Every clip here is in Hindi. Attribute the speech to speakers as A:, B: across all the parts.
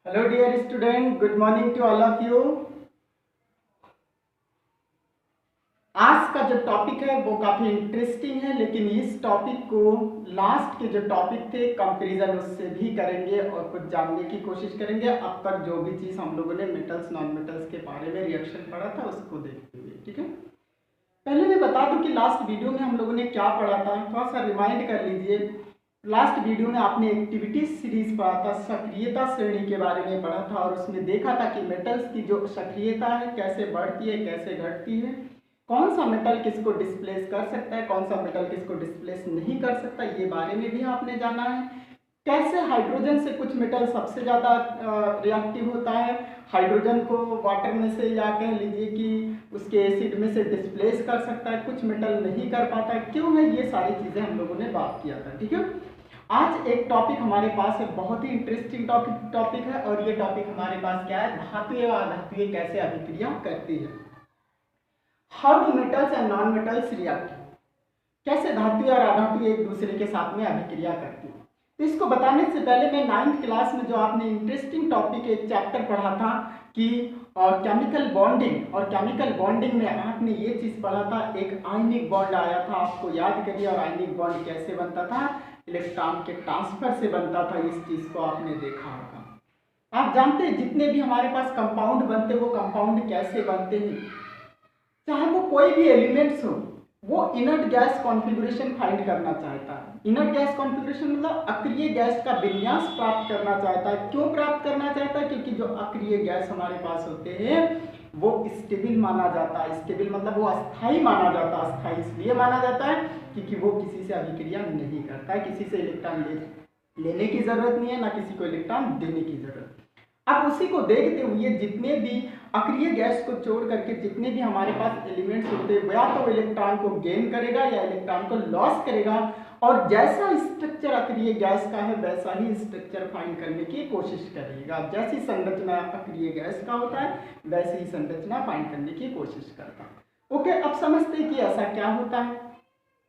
A: Hello dear student, good morning to all of you. आज का जो टॉपिक है वो काफ़ी इंटरेस्टिंग है, लेकिन इस टॉपिक को लास्ट के जो टॉपिक थे कंपैरिजन उससे भी करेंगे और कुछ जानने की कोशिश करेंगे। अब तक जो भी चीज़ हम लोगों ने मेटल्स नॉन मेटल्स के बारे में रिएक्शन पढ़ा था उसको देखते हुए, ठीक है। पहले मैं बता दूं कि लास्ट वीडियो में हम लोगों ने क्या पढ़ा था, थोड़ा सा रिमाइंड कर लीजिए। लास्ट वीडियो में आपने एक्टिविटी सीरीज पढ़ा था, सक्रियता श्रेणी के बारे में पढ़ा था और उसमें देखा था कि मेटल्स की जो सक्रियता है कैसे बढ़ती है कैसे घटती है, कौन सा मेटल किसको डिस्प्लेस कर सकता है, कौन सा मेटल किसको डिस्प्लेस नहीं कर सकता, ये बारे में भी आपने जाना है। कैसे हाइड्रोजन से कुछ मेटल सबसे ज़्यादा रिएक्टिव होता है, हाइड्रोजन को वाटर में से या कह लीजिए कि उसके एसिड में से डिस्प्लेस कर सकता है, कुछ मेटल नहीं कर पाता है, क्यों है, ये सारी चीज़ें हम लोगों ने बात किया था, ठीक है। आज एक टॉपिक हमारे पास है, बहुत ही इंटरेस्टिंग टॉपिक है और ये टॉपिक हमारे पास क्या है, धातुएं व अधातुएं कैसे अभिक्रिया करती है। How do metals and non metals react, कैसे धातुएं और अधातुएं एक दूसरे के साथ में अभिक्रिया करती है। तो इसको बताने से पहले मैं 9th क्लास में जो आपने इंटरेस्टिंग टॉपिक एक चैप्टर पढ़ा था कि केमिकल बॉन्डिंग, और केमिकल बॉन्डिंग में आपने ये चीज़ पढ़ा था, एक आयनिक बॉन्ड आया था, आपको याद करिए। और आयनिक बॉन्ड कैसे बनता था, इलेक्ट्रॉन के ट्रांसफर से बनता था। इस चीज़ को आपने देखा होगा। आप जानते हैं जितने भी हमारे पास कंपाउंड बनते हैं वो कंपाउंड कैसे बनते हैं, चाहे वो कोई भी एलिमेंट्स हो, वो इनर्ट गैस कॉन्फ़िगरेशन फाइंड करना चाहता है। इनर्ट गैस कॉन्फ़िगरेशन मतलब अक्रिय गैस का विन्यास प्राप्त करना चाहता है। क्यों प्राप्त करना चाहता है, क्योंकि जो अक्रिय गैस हमारे पास होते हैं वो स्टेबल माना जाता है। स्टेबल मतलब वो अस्थाई माना जाता है। अस्थाई इसलिए माना जाता है क्योंकि वो किसी से अभिक्रिया नहीं करता है, किसी से इलेक्ट्रॉन लेने की जरूरत नहीं है, ना किसी को इलेक्ट्रॉन देने की जरूरत। अब उसी को देखते हुए जितने भी अक्रिय गैस को छोड़ करके जितने भी हमारे पास एलिमेंट्स होते हैं, या तो इलेक्ट्रॉन को गेन करेगा या इलेक्ट्रॉन को लॉस करेगा, और जैसा स्ट्रक्चर अक्रिय गैस का है वैसा ही स्ट्रक्चर फाइंड करने की कोशिश करेगा। जैसी संरचना अक्रिय गैस का होता है वैसी ही संरचना फाइंड करने की कोशिश करता है। ओके, अब समझते हैं कि ऐसा क्या होता है।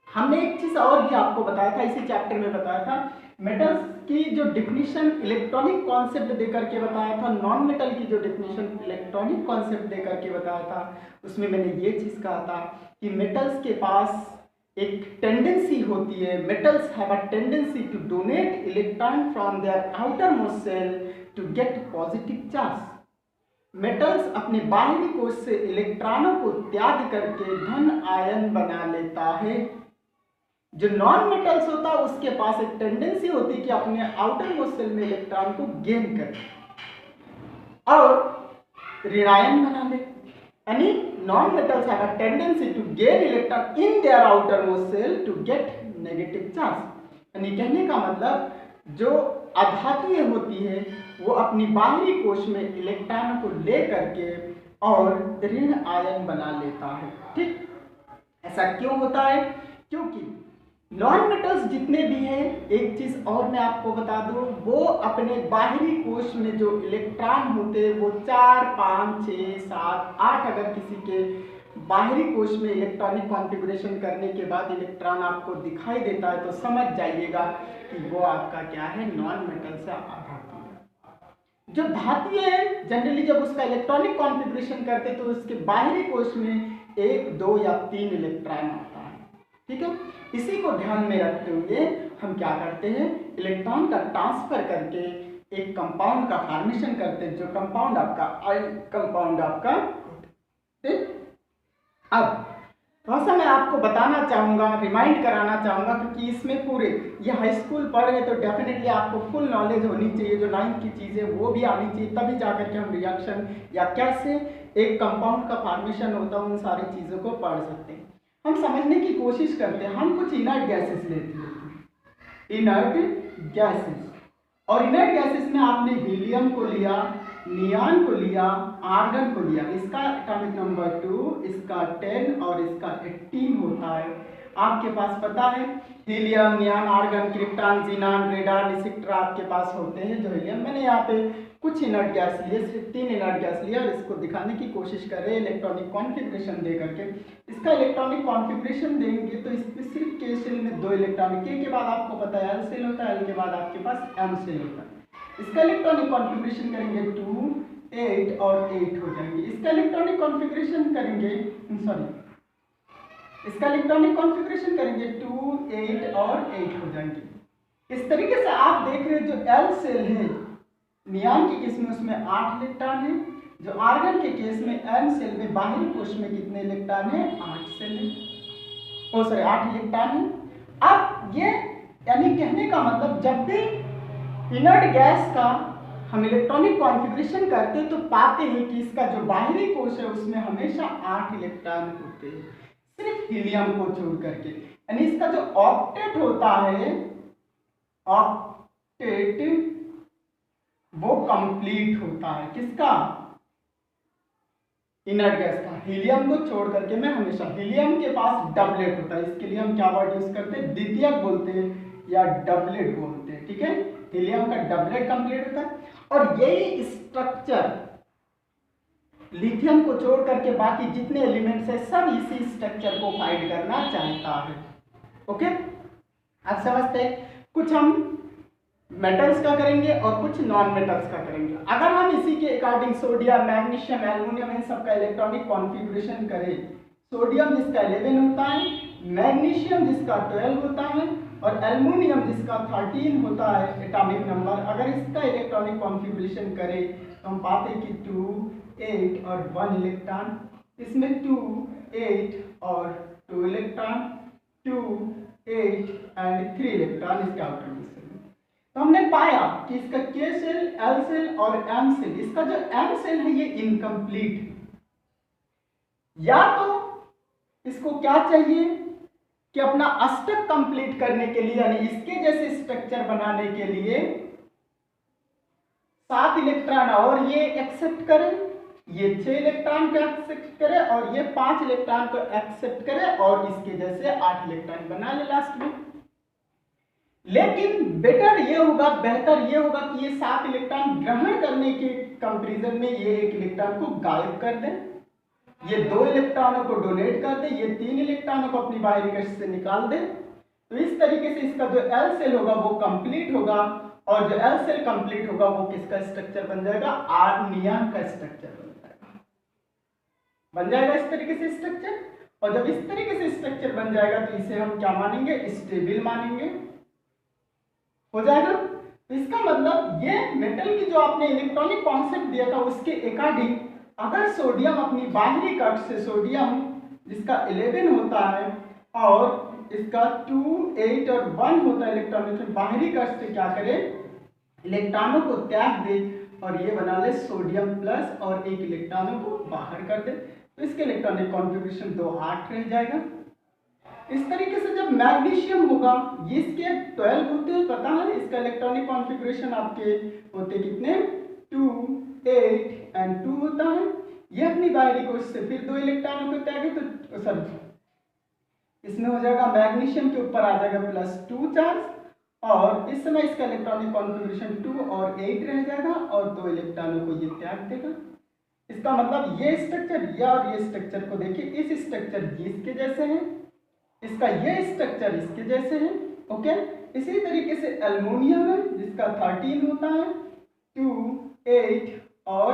A: हमने एक चीज और भी आपको बताया था, इसी चैप्टर में बताया था, मेटल्स की जो डिफिनीशन इलेक्ट्रॉनिक कॉन्सेप्ट देकर के बताया था, नॉन मेटल की जो डिफिनीशन इलेक्ट्रॉनिक कॉन्सेप्ट देकर के बताया था। उसमें मैंने ये चीज कहा था कि मेटल्स के पास एक टेंडेंसी होती है, metals have a tendency to donate electron from their outer most shell to get positive charge. Metals अपने बाहरी कोश से इलेक्ट्रॉनों को त्याग करके धन आयन बना लेता है। जो नॉन मेटल्स होता है उसके पास एक टेंडेंसी होती है कि अपने आउटर मोस्ट सेल में इलेक्ट्रॉन को गेन करे और ऋणायन बना ले। यानी non metals have a tendency to gain electron in their outer most shell to get negative charge. यानी कहने का मतलब जो अधातुएं होती है वो अपनी बाहरी कोश में इलेक्ट्रॉन को ले करके और ऋण आयन बना लेता है, ठीक। ऐसा क्यों होता है, क्योंकि नॉन मेटल्स जितने भी हैं, एक चीज और मैं आपको बता दूं, वो अपने बाहरी कोश में जो इलेक्ट्रॉन होते हैं वो 4, 5, 6, 7, 8 अगर किसी के बाहरी कोश में इलेक्ट्रॉनिक कॉन्फ़िगरेशन करने के बाद इलेक्ट्रॉन आपको दिखाई देता है तो समझ जाइएगा कि वो आपका क्या है, नॉन मेटल से धातु है। जो धातु है जनरली जब उसका इलेक्ट्रॉनिक कॉन्फ़िगरेशन करते तो उसके बाहरी कोश में 1, 2 या 3 इलेक्ट्रॉन आता है, ठीक है। इसी को ध्यान में रखते हुए हम क्या करते हैं, इलेक्ट्रॉन का ट्रांसफर करके एक कंपाउंड का फॉर्मेशन करते हैं, जो कंपाउंड आपका कंपाउंड आपका, ठीक। अब थोड़ा सा मैं आपको बताना चाहूँगा, रिमाइंड कराना चाहूँगा, क्योंकि इसमें पूरे ये हाई स्कूल पढ़ रहे तो डेफिनेटली आपको फुल नॉलेज होनी चाहिए, जो 9th की चीज़ें वो भी आनी चाहिए, तभी जाकर के हम रिएक्शन या कैसे एक कंपाउंड का फॉर्मेशन होता है उन सारी चीज़ों को पढ़ सकते हैं। हम समझने की कोशिश करते हैं, हम कुछ इनर्ट गैसेस लेते हैं, इनर्ट गैसेस, और इनर्ट गैसेस में आपने हीलियम को लिया, नियॉन को लिया, आर्गन को लिया, इसका एटॉमिक नंबर 2, इसका 10 और इसका 18 होता है। आपके पास पता है helium, neon, argon, krypton, xenon, radon et cetera आपके पास होते हैं। जो हीलियम, मैंने यहाँ पे कुछ इनर्ट गैस लिए, सिर्फ 3 इनर्ट गैस लिया और इसको दिखाने की कोशिश कर रहे हैं इलेक्ट्रॉनिक कॉन्फ़िगरेशन दे करके। इसका इलेक्ट्रॉनिक कॉन्फ़िगरेशन देंगे तो इसमें सिर्फ के सेल में 2 इलेक्ट्रॉन, के बाद आपको पता है एल सेल होता है, एल के बाद आपके पास एम सेल होता है। इसका इलेक्ट्रॉनिक कॉन्फ़िगरेशन करेंगे 2, 8 और 8 हो जाएंगे। इसका इलेक्ट्रॉनिक कॉन्फ़िगरेशन करेंगे, सॉरी, इसका इलेक्ट्रॉनिक कॉन्फ़िगरेशन करेंगे 2, 8 और 8 हो जाएंगे। इस तरीके से आप देख रहे हैं जो एल सेल है नियान के केस में उसमें 8 इलेक्ट्रॉन है, जो आर्गन के केस में एन सेल में बाहरी कोश में कितने इलेक्ट्रॉन है, 8 सेल है, ओ सॉरी 8 इलेक्ट्रॉन है। अब ये यानी कहने का मतलब जब भी इनर्ट गैस का हम इलेक्ट्रॉनिक कॉन्फ़िगरेशन करते हैं तो पाते हैं कि इसका जो बाहरी कोश है उसमें हमेशा 8 इलेक्ट्रॉन होते हैं, सिर्फ हीलियम को छोड़ करके। यानी इसका जो ऑक्टेट होता है, ऑक्टेट वो कंप्लीट होता है, किसका, इनर्ट गैस का। हीलियम को छोड़ करके मैं हमेशा, हीलियम के पास डबलेट होता है, इसके लिए हम क्या वर्ड यूज करते हैं, द्वितीयक बोलते हैं या डबलेट बोलते हैं, ठीक है। हीलियम का डबलेट कंप्लीट होता है और यही स्ट्रक्चर लिथियम को छोड़ करके बाकी जितने एलिमेंट्स है सब इसी स्ट्रक्चर को फाइंड करना चाहता है। ओके, आप समझते हैं। कुछ हम मेटल्स का करेंगे और कुछ नॉन मेटल्स का करेंगे। अगर हम इसी के अकॉर्डिंग सोडियम, मैग्नीशियम, एल्युमिनियम इन सब का इलेक्ट्रॉनिक कॉन्फ़िगरेशन करें, सोडियम जिसका 11 होता है, मैग्नीशियम जिसका 12 होता है और एल्युमिनियम जिसका 13 होता है एटॉमिक नंबर, अगर इसका इलेक्ट्रॉनिक कॉन्फ़िगरेशन करें तो हम पाते हैं कि 2, 8 और 1 इलेक्ट्रॉन, इसमें 2, 8 और 2 इलेक्ट्रॉन, 2, 8 एंड 3 इलेक्ट्रॉन इसके आउटर में। तो हमने पाया कि इसका के सेल, एल सेल और एम सेल, इसका जो एम सेल है ये इनकम्प्लीट है। या तो इसको क्या चाहिए कि अपना अष्टक कंप्लीट करने के लिए यानी इसके जैसे स्ट्रक्चर बनाने के लिए 7 इलेक्ट्रॉन और ये एक्सेप्ट करे, ये 6 इलेक्ट्रॉन को एक्सेप्ट करे और ये 5 इलेक्ट्रॉन को एक्सेप्ट करे और इसके जैसे 8 इलेक्ट्रॉन बना ले लास्ट में। लेकिन बेटर ये होगा, बेहतर ये होगा कि ये 7 इलेक्ट्रॉन ग्रहण करने के कंपैरिजन में ये 1 इलेक्ट्रॉन को गायब कर दे, ये 2 इलेक्ट्रॉनों को डोनेट कर दे, ये 3 इलेक्ट्रॉनों को अपनी बाहरी कक्ष से निकाल दे। तो इस तरीके से इसका जो एल सेल होगा वो कंप्लीट होगा और जो एल सेल कंप्लीट होगा वो किसका स्ट्रक्चर बन जाएगा, आर्नियन का स्ट्रक्चर बन जाएगा इस तरीके से स्ट्रक्चर। और जब इस तरीके से स्ट्रक्चर बन जाएगा तो इसे हम क्या मानेंगे, स्टेबल मानेंगे, हो जाएगा। तो इसका मतलब ये मेटल की जो आपने इलेक्ट्रॉनिक कॉन्सेप्ट दिया था उसके अकॉर्डिंग अगर सोडियम अपनी बाहरी कक्ष से, सोडियम जिसका 11 होता है और इसका 2, 8 और 1 होता है इलेक्ट्रॉन, तो बाहरी कक्ष से क्या करे, इलेक्ट्रॉनों को त्याग दे और ये बना ले सोडियम प्लस और 1 इलेक्ट्रॉनों को बाहर कर दे, तो इसके इलेक्ट्रॉनिक कॉन्फ़िगरेशन 2, 8 रह जाएगा। इस तरीके से जब मैग्नीशियम होगा, ये इसके 12 होते हैं, पता है इसका इलेक्ट्रॉनिक कॉन्फ़िगरेशन आपके होते कितने, 2, 8 एंड 2 होता है। ये अपनी बाहरी कोश से फिर 2 इलेक्ट्रॉनों को त्यागे तो सर इसमें हो जाएगा मैग्नीशियम के ऊपर आ जाएगा +2 चार्ज और इस समय इसका इलेक्ट्रॉनिक कॉन्फ़िगरेशन 2 और 8 रह जाएगा और 2 इलेक्ट्रॉनों को ये त्याग देगा। इसका मतलब ये स्ट्रक्चर या और ये स्ट्रक्चर को देखिए, इस स्ट्रक्चर ये इसके जैसे हैं, इसका ये स्ट्रक्चर इसके जैसे है। ओके, इसी तरीके से एल्युमिनियम है जिसका 13 होता है, 2, 8 और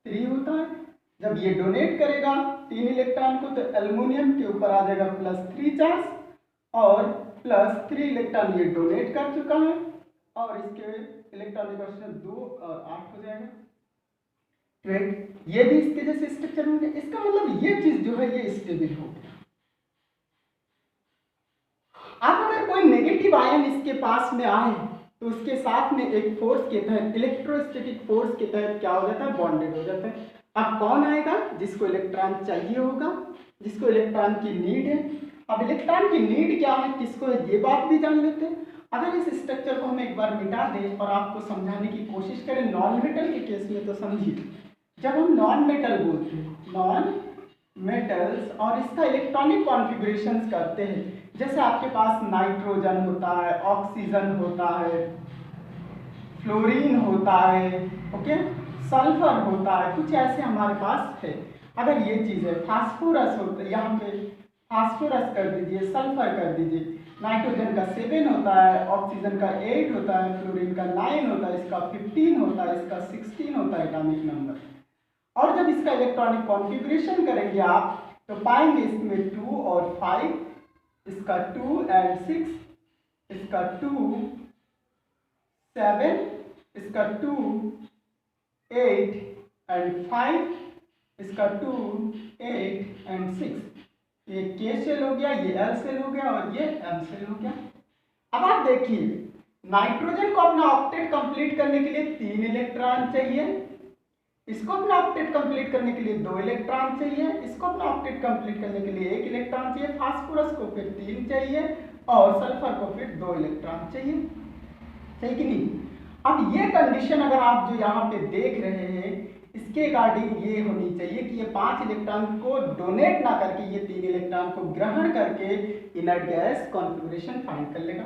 A: 3 होता है। जब ये डोनेट करेगा 3 इलेक्ट्रॉन को तो एल्युमिनियम के ऊपर आ जाएगा +3 चार्ज और +3 इलेक्ट्रॉन ये डोनेट कर चुका है और इसके इलेक्ट्रॉनिक कॉन्फ़िगरेशन 2 और 8 हो जाएगा। राइट, ये भी इसके जैसे स्ट्रक्चर होंगे। इसका मतलब ये चीज जो है ये स्टेबल हो गया। अब अगर कोई नेगेटिव आयन इसके पास में आए तो उसके साथ में एक फोर्स के तहत, इलेक्ट्रोस्टैटिक फोर्स के तहत क्या हो जाता है, बॉन्डेड हो जाता है। अब कौन आएगा, जिसको इलेक्ट्रॉन चाहिए होगा, जिसको इलेक्ट्रॉन की नीड है। अब इलेक्ट्रॉन की नीड क्या है, किसको है, ये बात भी जान लेते हैं। अगर इस स्ट्रक्चर को हम एक बार मिटा दें और आपको समझाने की कोशिश करें नॉन मेटल के केस में, तो समझिए जब हम नॉन मेटल बोलते हैं, नॉन मेटल्स और इसका इलेक्ट्रॉनिक कॉन्फ़िगरेशंस करते हैं, जैसे आपके पास नाइट्रोजन होता है, ऑक्सीजन होता है, फ्लोरीन होता है, ओके, सल्फर होता है, कुछ ऐसे हमारे पास है। अगर ये चीज़ है, फास्फोरस होता है, यहाँ पे फास्फोरस कर दीजिए, सल्फर कर दीजिए, नाइट्रोजन का 7 होता है, ऑक्सीजन का 8 होता है, फ्लोरीन का 9 होता है, इसका 15 होता है, इसका 16 होता है एटॉमिक नंबर। और जब इसका इलेक्ट्रॉनिक कॉन्फ़िगरेशन करेंगे आप तो पाएंगे इसमें 2 और 5, इसका 2 एंड 6, इसका 2 7, इसका 2 8 एंड 5, इसका 2 8 एंड 6। ये K सेल हो गया, ये L सेल हो गया और ये M सेल हो गया। अब आप देखिए नाइट्रोजन को अपना ऑक्टेट कंप्लीट करने के लिए 3 इलेक्ट्रॉन चाहिए, इसको अपना ऑक्टेट कंप्लीट करने के लिए 2 इलेक्ट्रॉन चाहिए, इसको अपना ऑक्टेट कंप्लीट करने के लिए 1 इलेक्ट्रॉन चाहिए, फास्फोरस को फिर 3 चाहिए और सल्फर को फिर 2 इलेक्ट्रॉन चाहिए, सही कि नहीं। अब ये कंडीशन अगर आप जो यहाँ पे देख रहे हैं इसके अकॉर्डिंग ये होनी चाहिए कि ये 5 इलेक्ट्रॉन को डोनेट ना करके ये 3 इलेक्ट्रॉन को ग्रहण करके इनर्ट गैस कॉन्फ़िगरेशन फाइंड कर लेगा।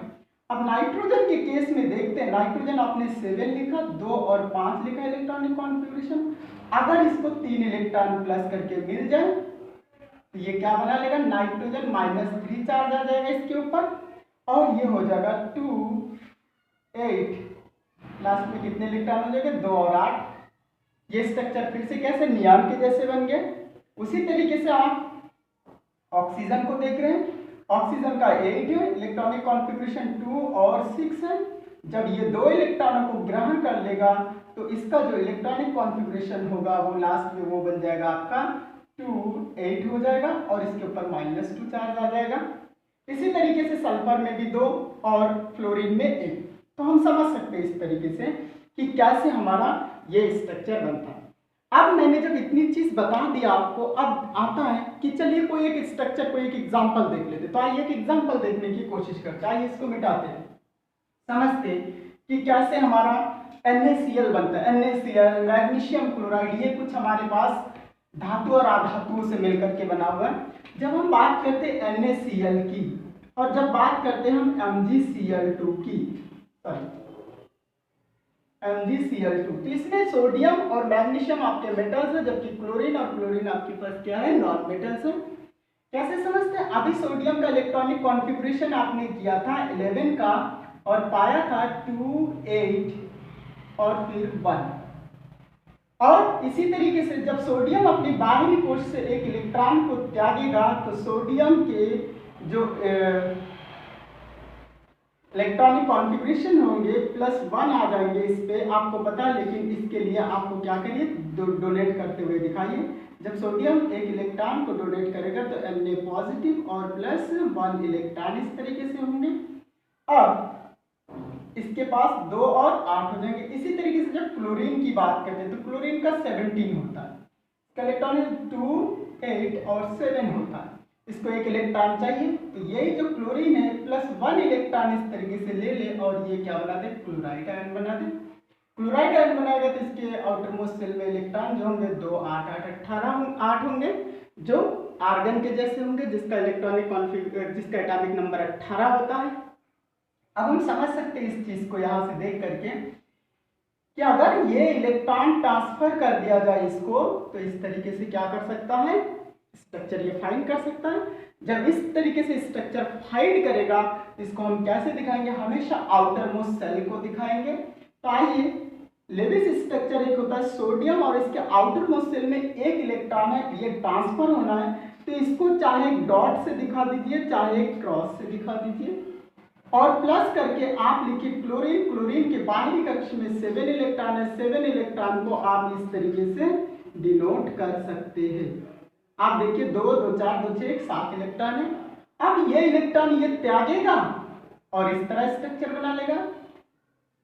A: अब नाइट्रोजन के केस में देखते हैं, नाइट्रोजन आपने 7 लिखा, 2 और 5 लिखा इलेक्ट्रॉनिक कॉन्फ़िगरेशन। अगर इसको 3 इलेक्ट्रॉन प्लस करके मिल जाए तो ये क्या बना लेगा, नाइट्रोजन -3 चार्ज आ जाएगा इसके ऊपर और ये हो जाएगा 2 8, लास्ट में कितने इलेक्ट्रॉन हो जाएंगे 2 और 8। ये स्ट्रक्चर फिर से कैसे नियॉन के जैसे बन गए। उसी तरीके से आप ऑक्सीजन को देख रहे हैं, ऑक्सीजन का 8 है, इलेक्ट्रॉनिक कॉन्फ़िगरेशन 2 और 6 है। जब ये 2 इलेक्ट्रॉनों को ग्रहण कर लेगा तो इसका जो इलेक्ट्रॉनिक कॉन्फ़िगरेशन होगा वो लास्ट में वो बन जाएगा आपका 2 8 हो जाएगा और इसके ऊपर -2 चार्ज आ जाएगा। इसी तरीके से सल्फर में भी 2 और फ्लोरीन में 1। तो हम समझ सकते हैं इस तरीके से कि कैसे हमारा ये स्ट्रक्चर बनता है। अब मैंने जब इतनी चीज बता दी आपको, अब आता है कि चलिए कोई एक स्ट्रक्चर, कोई एक एग्जांपल देख लेते। तो आइए एक एग्जांपल देखने की कोशिश करते हैं। आइए इसको मिटाते हैं, समझते हैं कि कैसे हमारा NaCl बनता है। NaCl, मैग्नीशियम क्लोराइड, ये कुछ हमारे पास धातु और अधातुओं से मिलकर के बना हुआ है। जब हम बात करते हैं NaCl की और जब बात करते हैं हम MgCl2 की, MgCl2, तो इसमें सोडियम और मैग्नीशियम आपके मेटल्स है, जबकि क्लोरीन और क्लोरीन आपके पास क्या है, नॉन मेटल्स है। कैसे समझते हैं, अभी सोडियम का इलेक्ट्रॉनिक कॉन्फ़िगरेशन आपने किया था 11 का और पाया था 2 8 और फिर 1। और इसी तरीके से जब सोडियम अपनी बाहरी कोश से एक इलेक्ट्रॉन को त्यागेगा तो सोडियम के जो इलेक्ट्रॉनिक कॉन्फ़िगरेशन होंगे +1 आ जाएंगे इस पे, आपको पता है। लेकिन इसके लिए आपको क्या करिए, डोनेट करते हुए दिखाइए। जब सोडियम एक इलेक्ट्रॉन को डोनेट करेगा तो Na पॉजिटिव और +1 इलेक्ट्रॉन इस तरीके से होंगे। अब इसके पास 2 और 8 हो जाएंगे। इसी तरीके से जब क्लोरीन की बात करते हैं तो क्लोरीन का 17 होता है, इसका इलेक्ट्रॉन 2 8 और 7 होता है। इसको एक इलेक्ट्रॉन चाहिए तो यही जो क्लोरीन है +1 इलेक्ट्रॉन इस तरीके से ले ले और ये क्या बना दे, क्लोराइड आयन बना दे। क्लोराइड आयन बनाएगा तो इसके आउटर मोस्ट सेल में इलेक्ट्रॉन जो होंगे 2 8 8 18 8 होंगे, जो आर्गन के जैसे होंगे, जिसका इलेक्ट्रॉनिक कॉन्फ़िगरेशन, जिसका एटॉमिक नंबर 18 होता है। अब हम समझ सकते हैं इस चीज को यहाँ से देख करके कि अगर ये इलेक्ट्रॉन ट्रांसफर कर दिया जाए इसको तो इस तरीके से क्या कर सकता है, स्ट्रक्चर ये फाइंड कर सकता है। जब इस तरीके से स्ट्रक्चर फाइंड करेगा इसको हम कैसे दिखाएंगे, हमेशा आउटर मोस्ट सेल को दिखाएंगे। तो आइए, लेविस स्ट्रक्चर एक होता है सोडियम और इसके आउटर मोस्ट सेल में एक इलेक्ट्रॉन है, ये ट्रांसफर होना है तो इसको चाहे डॉट से दिखा दीजिए चाहे क्रॉस से दिखा दीजिए और प्लस करके आप लिखिए क्लोरीन। क्लोरीन के बाहरी कक्ष में 7 इलेक्ट्रॉन है, 7 इलेक्ट्रॉन को आप इस तरीके से डिनोट कर सकते हैं। आप देखिए 2 2 4 2 6 7 इलेक्ट्रॉन है। अब ये इलेक्ट्रॉन ये त्यागेगा और इस तरह स्ट्रक्चर बना लेगा,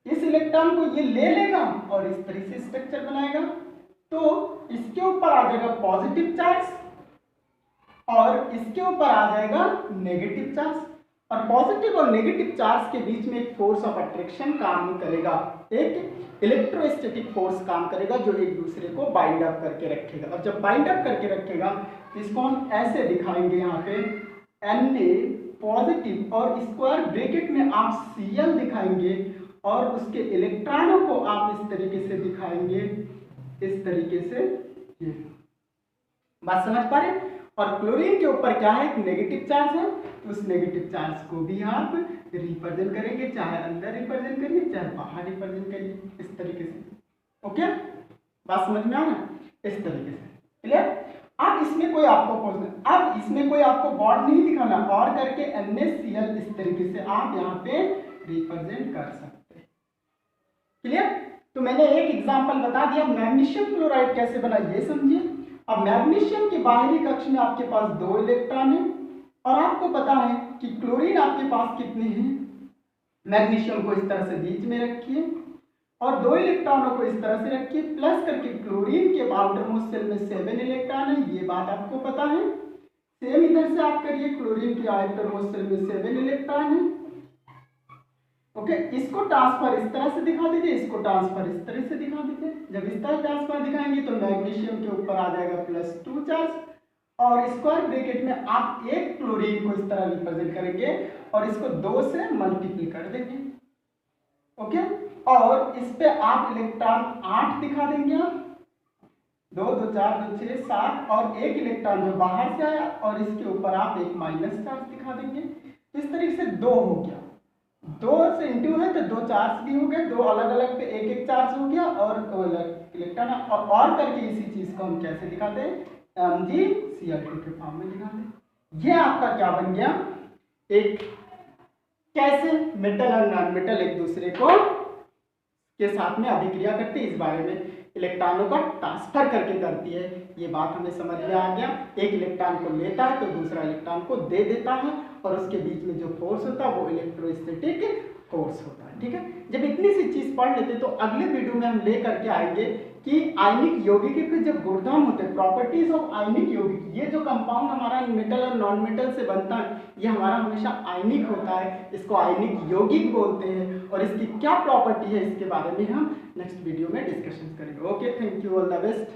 A: इस इलेक्ट्रॉन को ये ले लेगा और इस तरह से स्ट्रक्चर बनाएगा। तो इसके ऊपर आ जाएगा पॉजिटिव चार्ज और इसके ऊपर आ जाएगा नेगेटिव चार्ज, और पॉजिटिव और नेगेटिव चार्ज के बीच में एक फोर्स ऑफ अट्रैक्शन काम करेगा, एक इलेक्ट्रोस्टैटिक फोर्स काम करेगा जो एक दूसरे को बाइंड अप करके रखेगा। और जब बाइंड अप करके रखेगा तो इसको हम ऐसे दिखाएंगे, यहाँ पे Na पॉजिटिव और स्क्वायर ब्रैकेट में आप Cl दिखाएंगे और उसके इलेक्ट्रॉनों को आप इस तरीके से दिखाएंगे, इस तरीके से। ये बात समझ पा रहे? और क्लोरीन के ऊपर क्या है, एक नेगेटिव चार्ज है, तो उस नेगेटिव चार्ज को भी आप रिप्रेजेंट करेंगे, चाहे अंदर रिप्रेजेंट करिए चाहे बाहर रिप्रेजेंट करिए, इस तरीके से। ओके, बात समझ में आ रहा है, इस तरीके से, क्लियर। अब इसमें कोई आपको बॉन्ड नहीं दिखाना, और करके NaCl इस तरीके से आप यहाँ पे रिप्रेजेंट कर सकते हैं, क्लियर। तो मैंने एक एग्जांपल बता दिया, मैग्नीशियम क्लोराइड कैसे बना ये समझिए। अब मैग्नीशियम के बाहरी कक्ष में आपके पास 2 इलेक्ट्रॉन है, और आपको पता है कि क्लोरीन आपके पास कितने हैं, मैग्नीशियम को इस तरह से बीच में रखिए और 2 इलेक्ट्रॉनों को इस तरह से रखिए, प्लस करके क्लोरीन के आउटर मोस्ट शेल में 7 इलेक्ट्रॉन है, ये बात आपको पता है। सेम इधर से आप करिए, क्लोरीन के आउटर मोस्ट शेल में 7 इलेक्ट्रॉन है। ओके, इसको ट्रांसफर इस तरह से दिखा दीजिए, इसको ट्रांसफर इस तरह से दिखा दीजिए। जब इस तरह ट्रांसफर दिखाएंगे तो मैग्नीशियम के ऊपर आ जाएगा +2 चार्ज, और स्क्वायर ब्रैकेट में आप एक क्लोरीन को इस तरह रिप्रेजेंट करेंगे और इसको 2 से मल्टीप्लाई कर देंगे। ओके, और इस पे आप इलेक्ट्रॉन 8 दिखा देंगे, आप 2 2 4 2 6 7, और एक इलेक्ट्रॉन जो बाहर से आया और इसके ऊपर आप एक माइनस चार्ज दिखा देंगे। इस तरीके से 2 हो गया, 2 से इंटू है तो 2 चार्ज भी हो गए, 2 अलग अलग पे एक एक चार्ज हो गया, और इलेक्ट्रॉन और करके इसी चीज को हम कैसे दिखाते हैं, MgCl2 के फॉर्म में दिखाते हैं। ये आपका क्या बन गया, एक कैसे मेटल और नॉन मेटल एक दूसरे को के साथ में अभिक्रिया करती है, इस बारे में इलेक्ट्रॉनों का ट्रांसफर करके करती है, ये बात हमें समझ में आ गया। एक इलेक्ट्रॉन को लेता है तो दूसरा इलेक्ट्रॉन को दे देता है, और उसके बीच में जो फोर्स होता है वो इलेक्ट्रोस्टैटिक फोर्स होता है, ठीक है। जब इतनी सी चीज पढ़ लेते तो अगले वीडियो में हम ले करके आएंगे कि आयनिक यौगिक के जब गुणधर्म होते हैं, प्रॉपर्टीज ऑफ आयनिक यौगिक, ये जो कंपाउंड हमारा मेटल और नॉन मेटल से बनता है ये हमारा हमेशा आयनिक होता है, इसको आयनिक यौगिक बोलते हैं, और इसकी क्या प्रॉपर्टी है इसके बारे में हम नेक्स्ट वीडियो में डिस्कशन करेंगे। Okay, thank you, all the best.